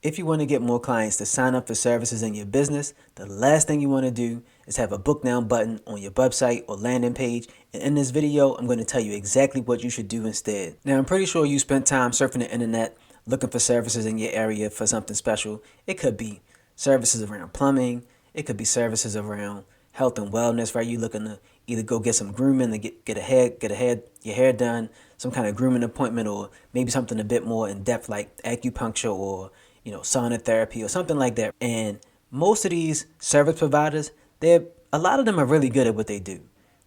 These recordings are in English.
If you want to get more clients to sign up for services in your business, the last thing you want to do is have a book now button on your website or landing page. And in this video, I'm going to tell you exactly what you should do instead. Now, I'm pretty sure you spent time surfing the internet looking for services in your area for something special. It could be services around plumbing. It could be services around health and wellness, right? You looking to either go get some grooming to your hair done, some kind of grooming appointment, or maybe something a bit more in depth like acupuncture or sauna therapy or something like that. And most of these service providers, a lot of them are really good at what they do,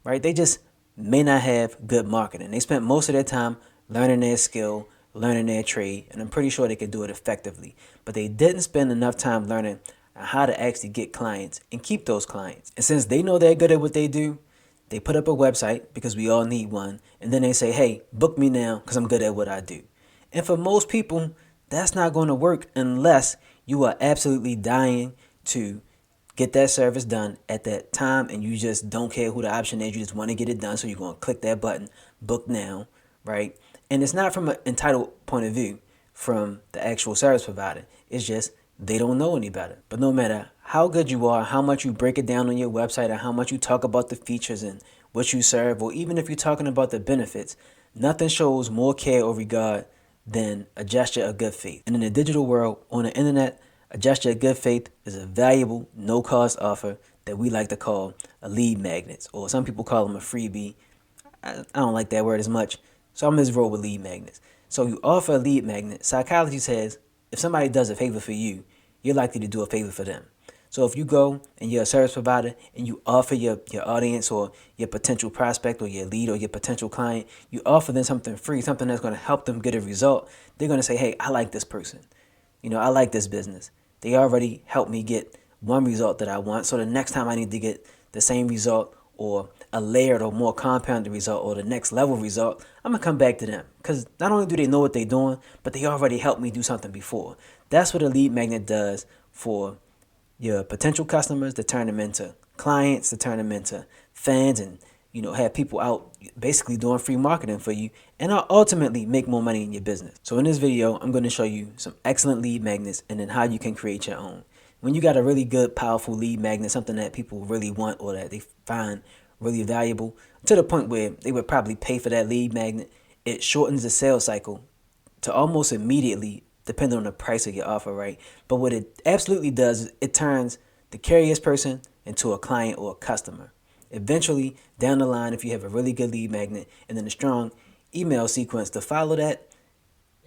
right? They just may not have good marketing. They spent most of their time learning their skill, learning their trade, and I'm pretty sure they could do it effectively. But they didn't spend enough time learning how to actually get clients and keep those clients. And since they know they're good at what they do, they put up a website because we all need one. And then they say, hey, book me now because I'm good at what I do. And for most people, that's not going to work unless you are absolutely dying to get that service done at that time and you just don't care who the option is. You just want to get it done. So you're going to click that button, book now, right? And it's not from an entitled point of view from the actual service provider. It's just they don't know any better. But no matter how good you are, how much you break it down on your website, or how much you talk about the features and what you serve, or even if you're talking about the benefits, nothing shows more care or regard than a gesture of good faith. And in the digital world, on the internet, a gesture of good faith is a valuable, no-cost offer that we like to call a lead magnet, or some people call them a freebie. I don't like that word as much, so I'm just roll with lead magnets. So you offer a lead magnet. Psychology says if somebody does a favor for you, you're likely to do a favor for them. So if you go and you're a service provider and you offer your audience or your potential prospect or your lead or your potential client, you offer them something free, something that's going to help them get a result, they're going to say, hey, I like this person. I like this business. They already helped me get one result that I want. So the next time I need to get the same result or a layered or more compounded result or the next level result, I'm going to come back to them. Because not only do they know what they're doing, but they already helped me do something before. That's what a lead magnet does for your potential customers, to turn them into clients, to turn them into fans, and have people out basically doing free marketing for you, and ultimately make more money in your business. So in this video, I'm going to show you some excellent lead magnets and then how you can create your own. When you got a really good, powerful lead magnet, something that people really want or that they find really valuable, to the point where they would probably pay for that lead magnet, it shortens the sales cycle to almost immediately, depending on the price of your offer, right? But what it absolutely does is it turns the curious person into a client or a customer. Eventually, down the line, if you have a really good lead magnet and then a strong email sequence to follow that,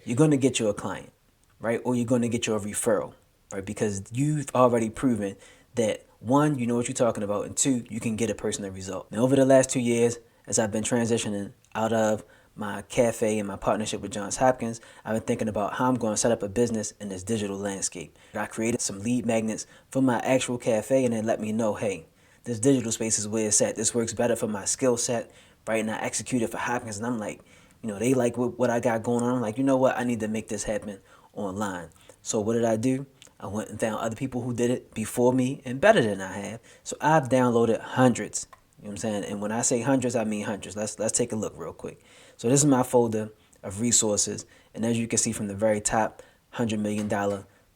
you're going to get you a client, right? Or you're going to get you a referral, right? Because you've already proven that, one, you know what you're talking about, and two, you can get a person a result. Now, over the last 2 years, as I've been transitioning out of my cafe and my partnership with Johns Hopkins, I've been thinking about how I'm going to set up a business in this digital landscape. I created some lead magnets for my actual cafe, and then let me know, hey, this digital space is where it's at. This works better for my skill set, right? And I executed for Hopkins, and I'm like, they like what I got going on. I'm like, you know what? I need to make this happen online. So what did I do? I went and found other people who did it before me and better than I have. So I've downloaded hundreds. You know what I'm saying? And when I say hundreds, I mean hundreds. Let's take a look real quick. So this is my folder of resources. And as you can see from the very top, $100 million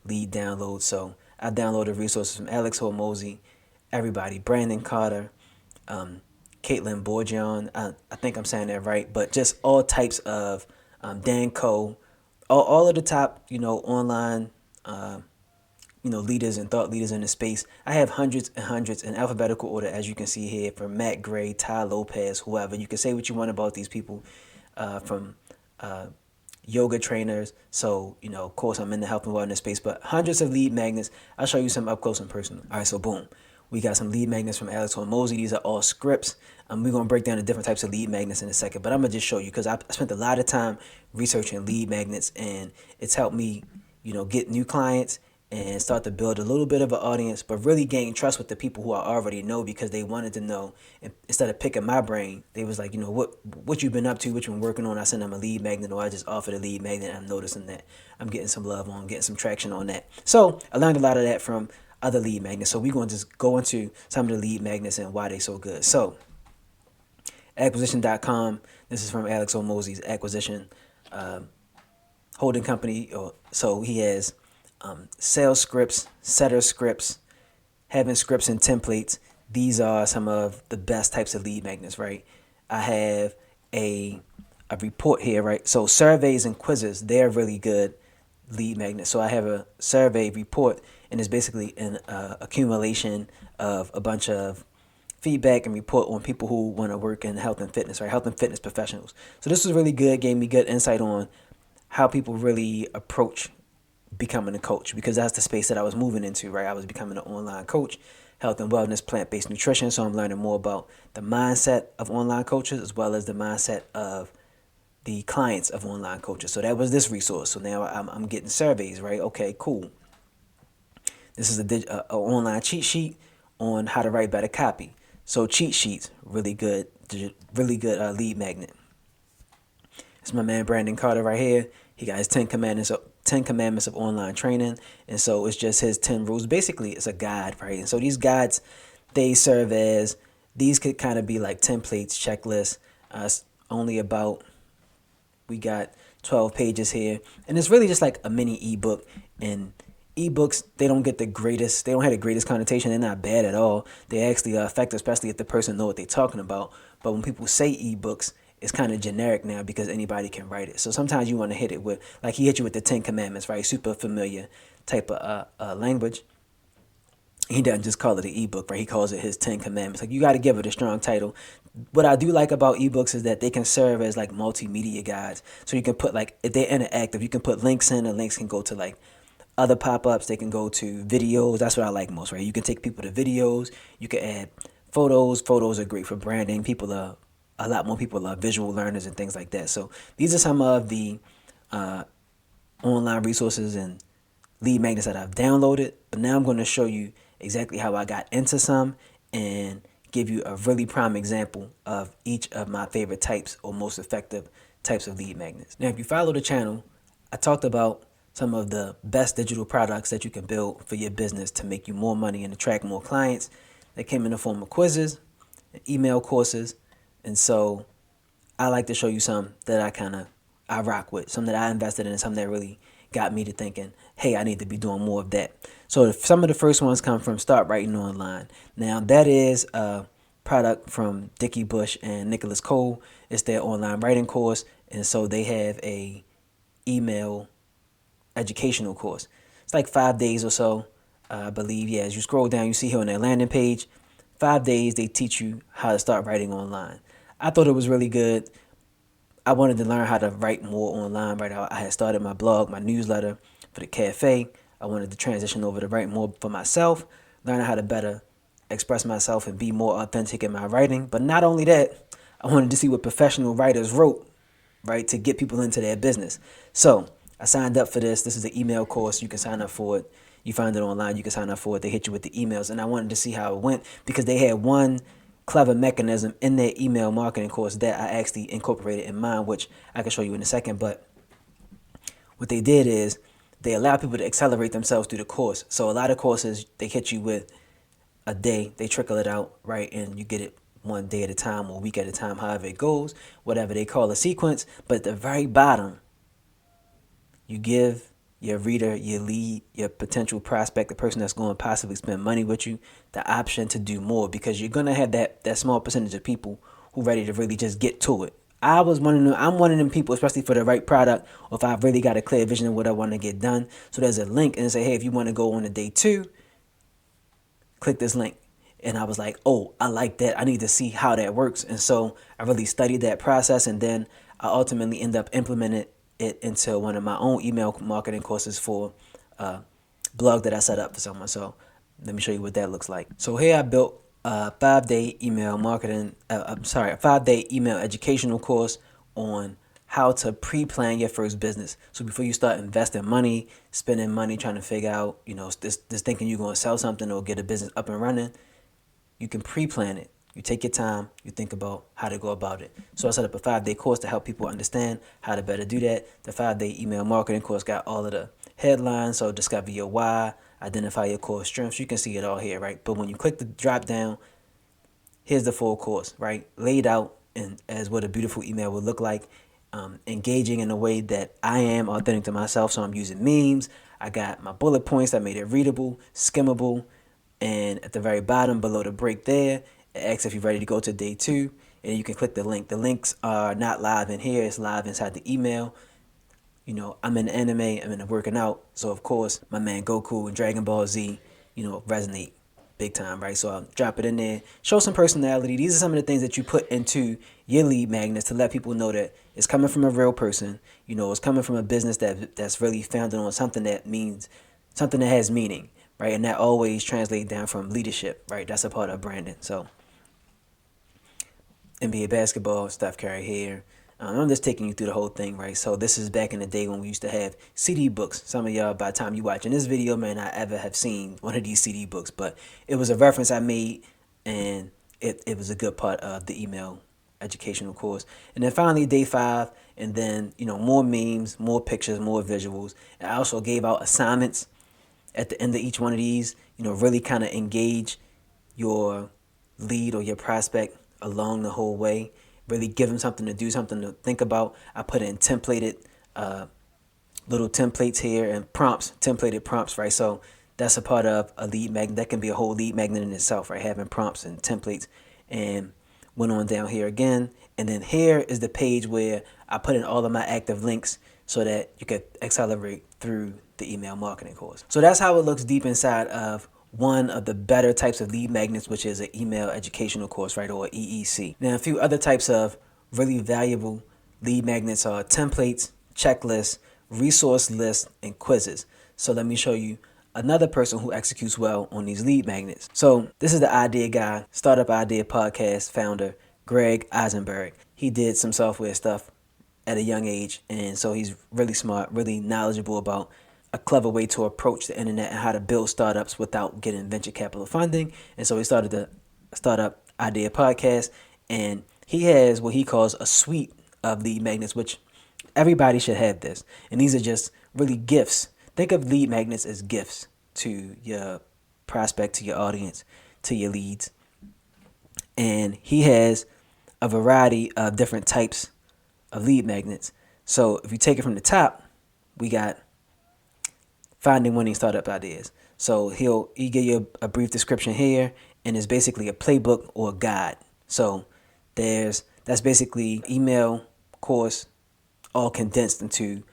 lead download. So I downloaded resources from Alex Hormozy, everybody, Brandon Carter, Caitlin Bourgeon. I think I'm saying that right. But just all types of Dan Coe, all of the top, online leaders and thought leaders in the space. I have hundreds and hundreds in alphabetical order, as you can see here, from Matt Gray, Ty Lopez, whoever. You can say what you want about these people, from yoga trainers. So, of course, I'm in the health and wellness space, but hundreds of lead magnets. I'll show you some up close and personal. All right, so boom. We got some lead magnets from Alex Hormozy. These are all scripts. We're going to break down the different types of lead magnets in a second, but I'm going to just show you because I spent a lot of time researching lead magnets, and it's helped me, get new clients and start to build a little bit of an audience, but really gain trust with the people who I already know because they wanted to know. And instead of picking my brain, they was like, what you've been up to, what you've been working on. I send them a lead magnet, or I just offer the lead magnet. I'm noticing that I'm getting some love on, getting some traction on that. So I learned a lot of that from other lead magnets. So we're going to just go into some of the lead magnets and why they so good. So acquisition.com, this is from Alex Hormozy's acquisition holding company. So he has sales scripts, setter scripts, having scripts and templates. These are some of the best types of lead magnets, right? I have a report here, right? So surveys and quizzes, they're really good lead magnets. So I have a survey report, and it's basically an accumulation of a bunch of feedback and report on people who want to work in health and fitness, right? Health and fitness professionals. So this was really good, gave me good insight on how people really approach becoming a coach, because that's the space that I was moving into, right? I was becoming an online coach, health and wellness, plant-based nutrition. So I'm learning more about the mindset of online coaches as well as the mindset of the clients of online coaches. So that was this resource. So now I'm getting surveys, right? Okay, cool. This is a online cheat sheet on how to write better copy. So cheat sheets, really good lead magnet. It's my man Brandon Carter right here. He got his 10 commandments of online training, and so it's just his 10 rules. Basically, it's a guide, right? And so these guides, they serve as, these could kind of be like templates, checklists. It's only about, we got 12 pages here, and it's really just like a mini ebook. And ebooks, they don't get the greatest, they don't have the greatest connotation. They're not bad at all. They actually are effective, especially if the person know what they're talking about. But when people say ebooks, it's kind of generic now because anybody can write it. So sometimes you want to hit it with, like he hit you with the 10 commandments, right? Super familiar type of language. He doesn't just call it an ebook, right? He calls it his 10 commandments. Like, you got to give it a strong title. What I do like about ebooks is that they can serve as like multimedia guides. So you can put, like, if they're interactive, you can put links in, and links can go to like other pop-ups. They can go to videos. That's what I like most, right? You can take people to videos. You can add photos. Photos are great for branding. A lot more people are visual learners and things like that. So these are some of the online resources and lead magnets that I've downloaded. But now I'm going to show you exactly how I got into some and give you a really prime example of each of my favorite types or most effective types of lead magnets. Now, if you follow the channel, I talked about some of the best digital products that you can build for your business to make you more money and attract more clients. They came in the form of quizzes, email courses, and so I like to show you some that I rock with, some that I invested in, and some that really got me to thinking, hey, I need to be doing more of that. So some of the first ones come from Start Writing Online. Now, that is a product from Dickie Bush and Nicholas Cole. It's their online writing course, and so they have a email educational course. It's like 5 days or so, I believe. Yeah, as you scroll down, you see here on their landing page, 5 days they teach you how to start writing online. I thought it was really good. I wanted to learn how to write more online, right? I had started my blog, my newsletter for the cafe. I wanted to transition over to write more for myself, learn how to better express myself and be more authentic in my writing. But not only that, I wanted to see what professional writers wrote, right, to get people into their business. So I signed up for this. This is an email course. You can sign up for it. You find it online. You can sign up for it. They hit you with the emails. And I wanted to see how it went because they had one clever mechanism in their email marketing course that I actually incorporated in mine, which I can show you in a second. But what they did is they allow people to accelerate themselves through the course. So a lot of courses, they hit you with a day, they trickle it out, right? And you get it one day at a time or a week at a time, however it goes, whatever they call a sequence. But at the very bottom, you give your reader, your lead, your potential prospect, the person that's going to possibly spend money with you, the option to do more, because you're going to have that small percentage of people who ready to really just get to it. I'm one of them people, especially for the right product, or if I've really got a clear vision of what I want to get done. So there's a link and say, hey, if you want to go on to day 2, click this link. And I was like, oh, I like that. I need to see how that works. And so I really studied that process, and then I ultimately end up implementing it into one of my own email marketing courses for a blog that I set up for someone. So let me show you what that looks like. So here I built a 5-day email marketing, a 5-day email educational course on how to pre-plan your first business. So before you start investing money, spending money, trying to figure out, this thinking you're going to sell something or get a business up and running, you can pre-plan it. You take your time, you think about how to go about it. So I set up a 5-day course to help people understand how to better do that. The 5-day email marketing course got all of the headlines. So discover your why, identify your core strengths. You can see it all here, right? But when you click the drop down, here's the full course, right? Laid out and as what a beautiful email would look like. Engaging in a way that I am authentic to myself. So I'm using memes. I got my bullet points that made it readable, skimmable, and at the very bottom below the break there, it asks if you're ready to go to day 2, and you can click the link. The links are not live in here, it's live inside the email. You know, I'm in anime, I'm into working out, so of course my man Goku and Dragon Ball Z, resonate big time, right? So I'll drop it in there, show some personality. These are some of the things that you put into your lead magnets to let people know that it's coming from a real person. It's coming from a business that's really founded on something that means something that has meaning, right? And that always translates down from leadership, right? That's a part of branding. So NBA basketball, Steph Curry here. I'm just taking you through the whole thing, right? So this is back in the day when we used to have CD books. Some of y'all, by the time you watching this video, may not ever have seen one of these CD books, but it was a reference I made, and it was a good part of the email educational course. And then finally, day 5, and then, more memes, more pictures, more visuals. And I also gave out assignments at the end of each one of these, really kind of engage your lead or your prospect along the whole way. Really give them something to do, something to think about. I put in templated little templates here and prompts, templated prompts, right? So that's a part of a lead magnet. That can be a whole lead magnet in itself, right? Having prompts and templates. And went on down here again. And then here is the page where I put in all of my active links so that you could accelerate through the email marketing course. So that's how it looks deep inside of one of the better types of lead magnets, which is an email educational course, right, or EEC. Now, a few other types of really valuable lead magnets are templates, checklists, resource lists, and quizzes. So let me show you another person who executes well on these lead magnets. So this is the idea guy, Startup Idea Podcast founder, Greg Eisenberg. He did some software stuff at a young age, and so he's really smart, really knowledgeable about a clever way to approach the internet and how to build startups without getting venture capital funding. And so he started the Startup Idea Podcast, and he has what he calls a suite of lead magnets, which everybody should have this. And these are just really gifts. Think of lead magnets as gifts to your prospect, to your audience, to your leads. And he has a variety of different types of lead magnets. So if you take it from the top, we got finding winning startup ideas. So he give you a brief description here, and it's basically a playbook or a guide. So that's basically email course all condensed into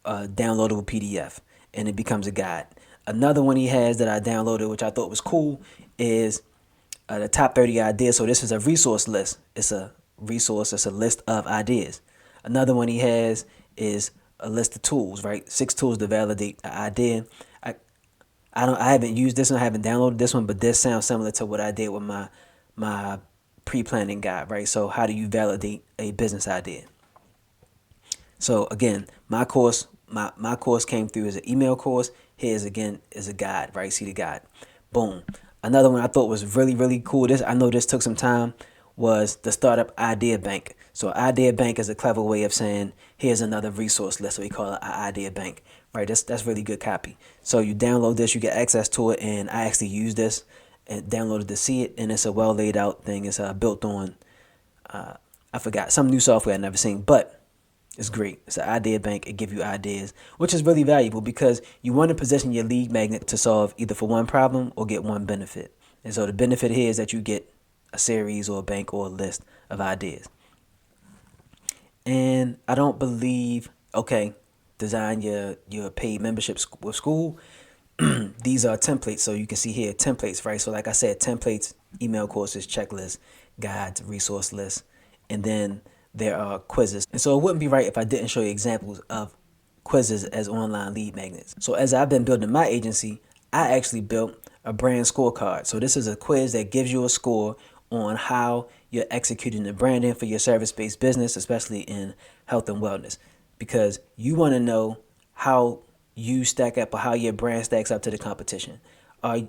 a downloadable PDF, and it becomes a guide. Another one he has that I downloaded, which I thought was cool, is the top 30 ideas. So this is a resource list. It's a resource. It's a list of ideas. Another one he has is a list of tools, right? 6 tools to validate an idea. I haven't used this one. I haven't downloaded this one, but this sounds similar to what I did with my pre-planning guide, right? So how do you validate a business idea? So again, my course came through as an email course. Here's again is a guide, right? See the guide. Boom. Another one I thought was really, really cool. I know this took some time, was the Startup Idea Bank. So Idea Bank is a clever way of saying, here's another resource list. So we call it an Idea Bank, right? That's really good copy. So you download this, you get access to it, and I actually used this and downloaded to see it, and it's a well laid out thing. It's built on, I forgot, some new software I've never seen, but it's great. It's an idea bank. It gives you ideas, which is really valuable because you want to position your lead magnet to solve either for one problem or get one benefit. And so the benefit here is that you get a series or a bank or a list of ideas. And I don't believe, okay, design your paid membership with school. These are templates. So you can see here templates, right? So like I said, templates, email courses, checklists, guides, resource lists, and then there are quizzes. And so it wouldn't be right if I didn't show you examples of quizzes as online lead magnets. So as I've been building my agency, I actually built a brand scorecard. So this is a quiz that gives you a score on how you're executing the branding for your service-based business, especially in health and wellness, because you want to know how you stack up or how your brand stacks up to the competition. Are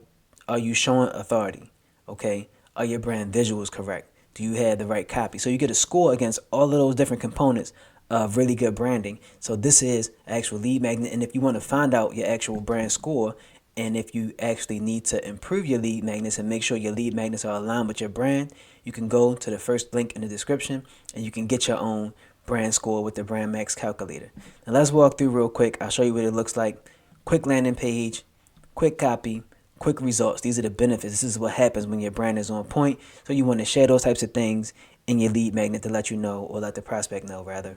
you showing authority? Okay. Are your brand visuals correct? Do you have the right copy? So you get a score against all of those different components of really good branding. So this is actual lead magnet. And if you want to find out your actual brand score, and if you actually need to improve your lead magnets and make sure your lead magnets are aligned with your brand, you can go to the first link in the description and you can get your own brand score with the Brand Max calculator. Now let's walk through real quick. I'll show you what it looks like. quick landing page, quick copy, quick results. These are the benefits. This is what happens when your brand is on point. So you want to share those types of things in your lead magnet to let you know, or let the prospect know rather,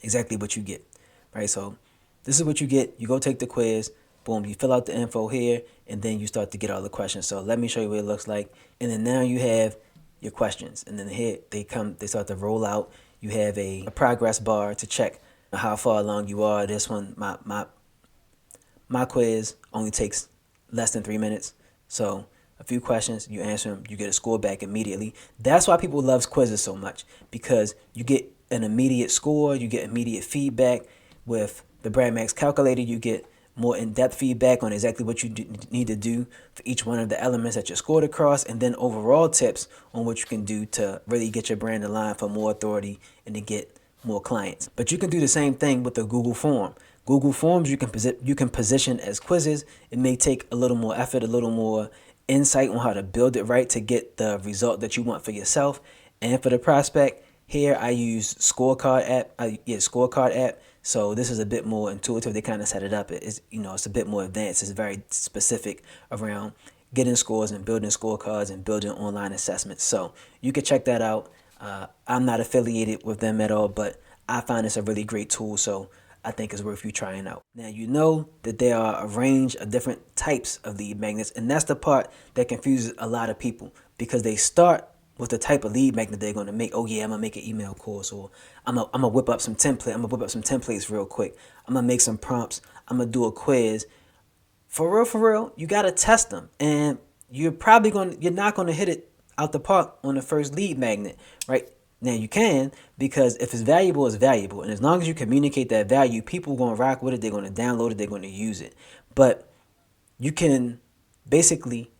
exactly what you get, right? So this is what you get. You go take the quiz, boom, you fill out the info here, and then you start to get all the questions. So let me show you what it looks like. And then now you have your questions, and then here they start to roll out. You have a progress bar to check how far along you are. This one, my quiz only takes less than 3 minutes. So a few questions, you answer them, you get a score back immediately. That's why people love quizzes so much, because you get an immediate score, you get immediate feedback. With the Brand Max calculator, you get more in-depth feedback on exactly what you need to do for each one of the elements that you scored across, and then overall tips on what you can do to really get your brand aligned for more authority and to get more clients. But you can do the same thing with the Google form. Google Forms you can position as quizzes. It may take a little more effort, a little more insight on how to build it right to get the result that you want for yourself and for the prospect. Here I use Scorecard app. So this is a bit more intuitive. They kind of set it up. It's a bit more advanced. It's very specific around getting scores and building scorecards and building online assessments. So you can check that out. I'm not affiliated with them at all, but I find it's a really great tool. So I think it's worth you trying out. Now, you know that there are a range of different types of lead magnets, and that's the part that confuses a lot of people, because they start with the type of lead magnet they're going to make. Oh yeah, I'm gonna make an email course, or I'm gonna whip up some templates real quick. I'm gonna make some prompts. I'm gonna do a quiz. For real, you gotta test them, and you're not gonna hit it out the park on the first lead magnet, right? Now you can, because if it's valuable, it's valuable, and as long as you communicate that value, people are gonna rock with it. They're gonna download it. They're gonna use it. But you can basically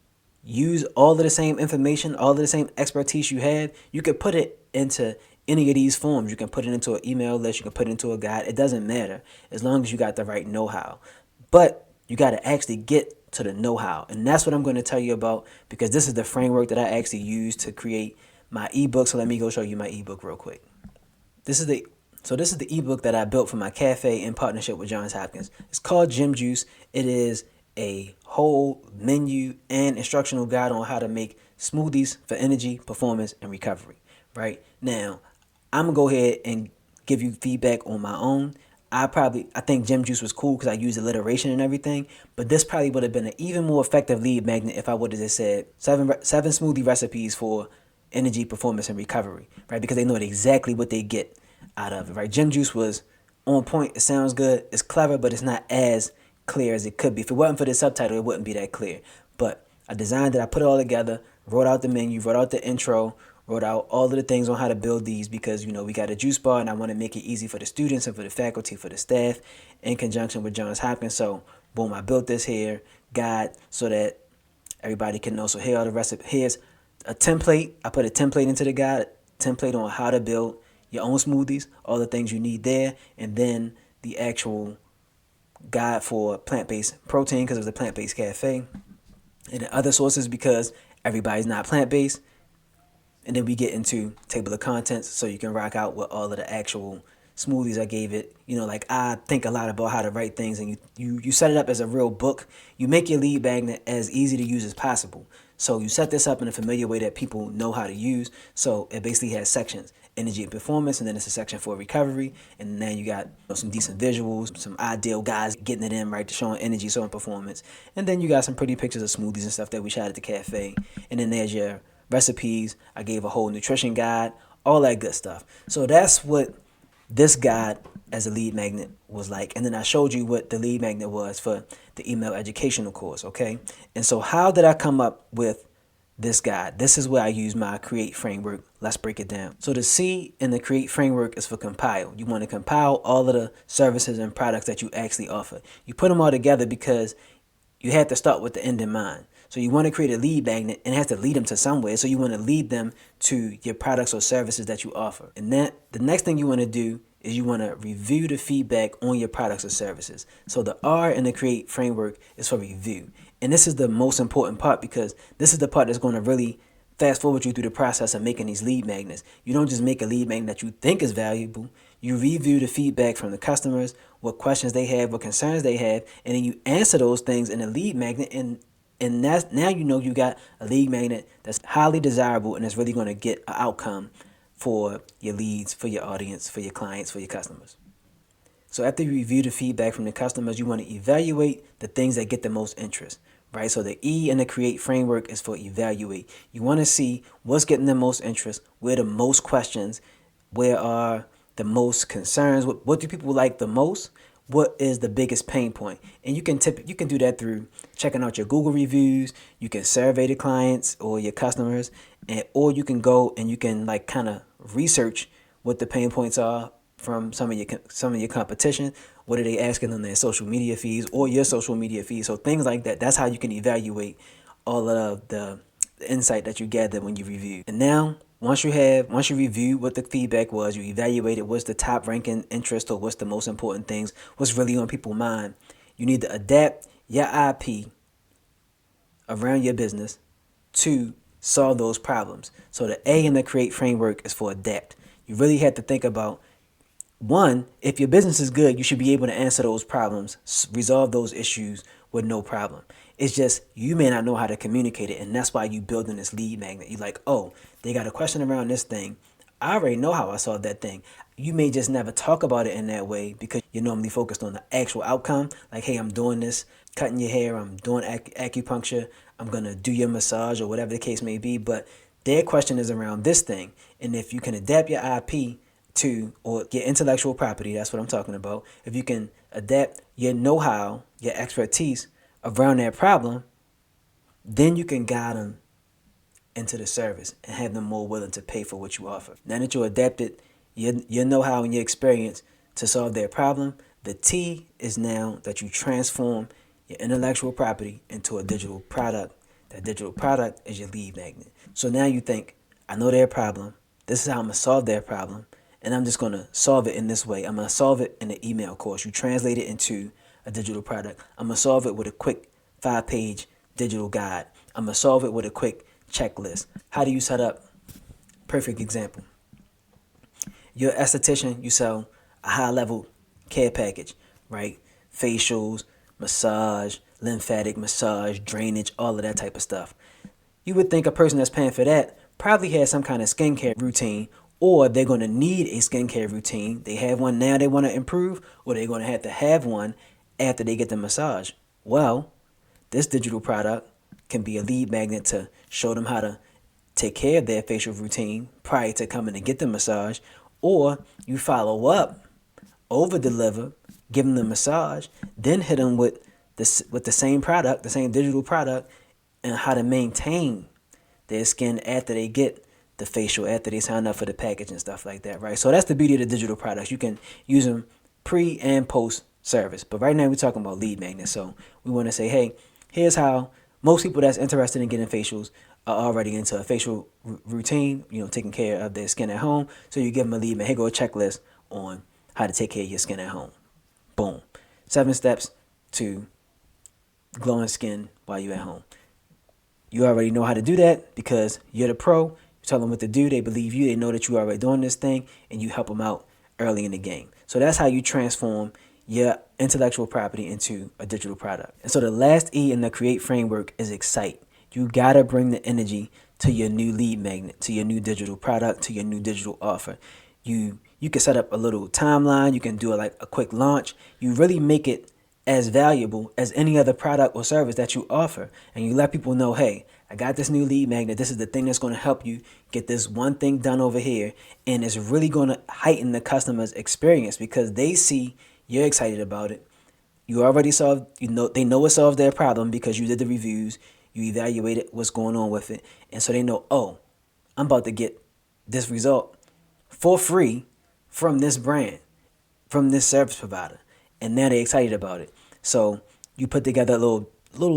use all of the same information, all of the same expertise you have. You could put it into any of these forms. You can put it into an email list. You can put it into a guide. It doesn't matter as long as you got the right know-how. But you got to actually get to the know-how, and that's what I'm going to tell you about, because this is the framework that I actually use to create my ebook. So let me go show you my ebook real quick. This is the ebook that I built for my cafe in partnership with Johns Hopkins. It's called Gym Juice. It is a whole menu and instructional guide on how to make smoothies for energy, performance, and recovery. Right now, I'm gonna go ahead and give you feedback on my own. I think Gym Juice was cool because I used alliteration and everything, but this probably would have been an even more effective lead magnet if I would have just said seven smoothie recipes for energy, performance, and recovery, right? Because they know exactly what they get out of it, right? Gym Juice was on point. It sounds good. It's clever, but it's not as clear as it could be. If it wasn't for the subtitle, it wouldn't be that clear. But I designed it. I put it all together, wrote out the menu, wrote out the intro, wrote out all of the things on how to build these, because we got a juice bar and I want to make it easy for the students and for the faculty, for the staff, in conjunction with Johns Hopkins. So boom, I built this here guide so that everybody can know. So here are the recipes. Here's a template. I put a template into the guide, template on how to build your own smoothies, all the things you need there, and then the actual guide for plant-based protein, because it was a plant-based cafe, and then other sources because everybody's not plant-based. And then we get into table of contents, so you can rock out with all of the actual smoothies I gave it. Like, I think a lot about how to write things, and you set it up as a real book. You make your lead magnet as easy to use as possible. So you set this up in a familiar way that people know how to use. So it basically has sections: energy and performance, and then it's a section for recovery. And then you got some decent visuals, some ideal guys getting it in, right, to showing energy, showing performance. And then you got some pretty pictures of smoothies and stuff that we shot at the cafe. And then there's your recipes. I gave a whole nutrition guide, all that good stuff. So that's what this guide as a lead magnet was like. And then I showed you what the lead magnet was for the email educational course, okay? And so how did I come up with this guide? This is where I use my C.R.E.A.T.E framework. Let's break it down. So the C in the C.R.E.A.T.E framework is for compile. You want to compile all of the services and products that you actually offer. You put them all together because you have to start with the end in mind. So you want to create a lead magnet, and it has to lead them to somewhere. So you want to lead them to your products or services that you offer. And then the next thing you want to do is you want to review the feedback on your products or services. So the R in the C.R.E.A.T.E framework is for review. And this is the most important part, because this is the part that's going to really fast forward you through the process of making these lead magnets. You don't just make a lead magnet that you think is valuable. You review the feedback from the customers, what questions they have, what concerns they have, and then you answer those things in a lead magnet. And that's, now you know you got a lead magnet that's highly desirable and it's really going to get an outcome for your leads, for your audience, for your clients, for your customers. So after you review the feedback from the customers, you want to evaluate the things that get the most interest, right? So the E in the C.R.E.A.T.E framework is for evaluate. You want to see what's getting the most interest, where the most questions, where are the most concerns, what do people like the most, what is the biggest pain point. And you can do that through checking out your Google reviews. You can survey the clients or your customers, or you can go and you can like kind of research what the pain points are from some of your competition. What are they asking on their social media feeds or your social media feeds? So things like that. That's how you can evaluate all of the insight that you gather when you review. And now, once you review what the feedback was, you evaluated what's the top ranking interest or what's the most important things, what's really on people's mind. You need to adapt your IP around your business to solve those problems. So the A in the C.R.E.A.T.E framework is for adapt. You really have to think about, one, if your business is good, you should be able to answer those problems, resolve those issues with no problem. It's just you may not know how to communicate it, and that's why you building this lead magnet. You're like, oh, they got a question around this thing. I already know how I solved that thing. You may just never talk about it in that way because you're normally focused on the actual outcome. Like, hey, I'm doing this, cutting your hair, I'm doing acupuncture, I'm going to do your massage or whatever the case may be. But their question is around this thing. And if you can adapt your IP to, or your intellectual property, that's what I'm talking about. If you can adapt your know-how, your expertise around that problem, then you can guide them into the service and have them more willing to pay for what you offer. Now that you adapted your know-how and your experience to solve their problem, the T is now that you transform your intellectual property into a digital product. That digital product is your lead magnet. So now you think, I know their problem. This is how I'm going to solve their problem. And I'm just going to solve it in this way. I'm going to solve it in an email course. You translate it into a digital product. I'm going to solve it with a quick 5-page digital guide. I'm going to solve it with a quick checklist. How do you set up? Perfect example. You're an esthetician. You sell a high-level care package, right? Facials, massage, lymphatic massage, drainage, all of that type of stuff. You would think a person that's paying for that probably has some kind of skincare routine, or they're going to need a skincare routine. They have one now they want to improve, or they're going to have one after they get the massage. Well, this digital product can be a lead magnet to show them how to take care of their facial routine prior to coming to get the massage, or you follow up, over deliver, give them the massage, then hit them with the same product, the same digital product, and how to maintain their skin after they get the facial, after they sign up for the package and stuff like that, right? So that's the beauty of the digital products. You can use them pre and post service. But right now we're talking about lead magnets. So we want to say, hey, here's how most people that's interested in getting facials are already into a facial routine, taking care of their skin at home. So you give them a lead magnet. Here go a checklist on how to take care of your skin at home. Boom. 7 steps to glowing skin while you're at home. You already know how to do that because you're the pro. You tell them what to do. They believe you. They know that you are already doing this thing, and you help them out early in the game. So that's how you transform your intellectual property into a digital product. And so the last E in the C.R.E.A.T.E framework is excite. You got to bring the energy to your new lead magnet, to your new digital product, to your new digital offer. You can set up a little timeline. You can do like a quick launch. You really make it as valuable as any other product or service that you offer. And you let people know, hey, I got this new lead magnet. This is the thing that's going to help you get this one thing done over here. And it's really going to heighten the customer's experience because they see you're excited about it. You already solved, they know it solved their problem because you did the reviews. You evaluated what's going on with it. And so they know, oh, I'm about to get this result for free from this brand, from this service provider. And now they're excited about it. So you put together a little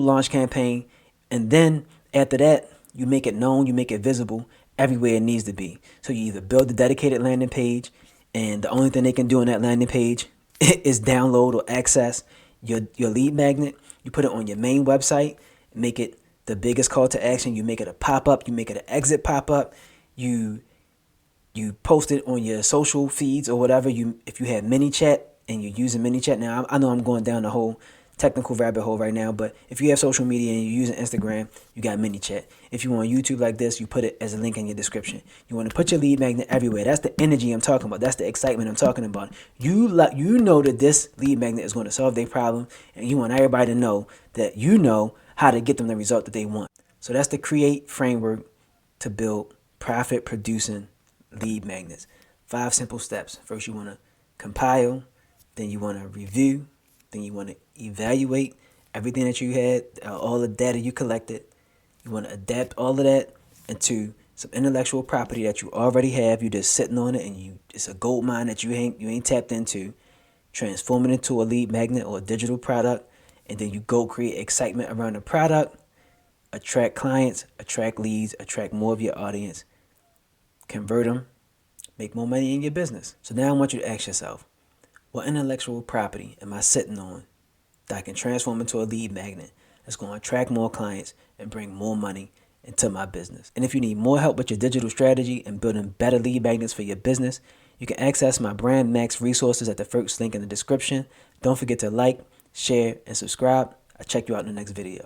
launch campaign, and then after that, you make it known, you make it visible everywhere it needs to be. So you either build a dedicated landing page, and the only thing they can do on that landing page is download or access your lead magnet. You put it on your main website, make it the biggest call to action. You make it a pop-up. You make it an exit pop-up. You post it on your social feeds or whatever. If you have ManyChat and you're using ManyChat now, I know I'm going down the whole technical rabbit hole right now, but if you have social media and you're using Instagram, you got ManyChat. If you want YouTube like this, you put it as a link in your description. You want to put your lead magnet everywhere. That's the energy I'm talking about. That's the excitement I'm talking about. You know that this lead magnet is going to solve their problem, and you want everybody to know that you know how to get them the result that they want. So that's the C.R.E.A.T.E framework to build profit producing lead magnets. 5 simple steps. First, you want to compile, then you want to review, then you want to evaluate everything that you had, all the data you collected. You want to adapt all of that into some intellectual property that you already have. You're just sitting on it, and it's a gold mine that you ain't tapped into. Transform it into a lead magnet or a digital product, and then you go create excitement around the product, attract clients, attract leads, attract more of your audience, convert them, make more money in your business. So now I want you to ask yourself, what intellectual property am I sitting on that I can transform into a lead magnet that's going to attract more clients and bring more money into my business? And if you need more help with your digital strategy and building better lead magnets for your business, you can access my Brand Max resources at the first link in the description. Don't forget to like, share, and subscribe. I'll check you out in the next video.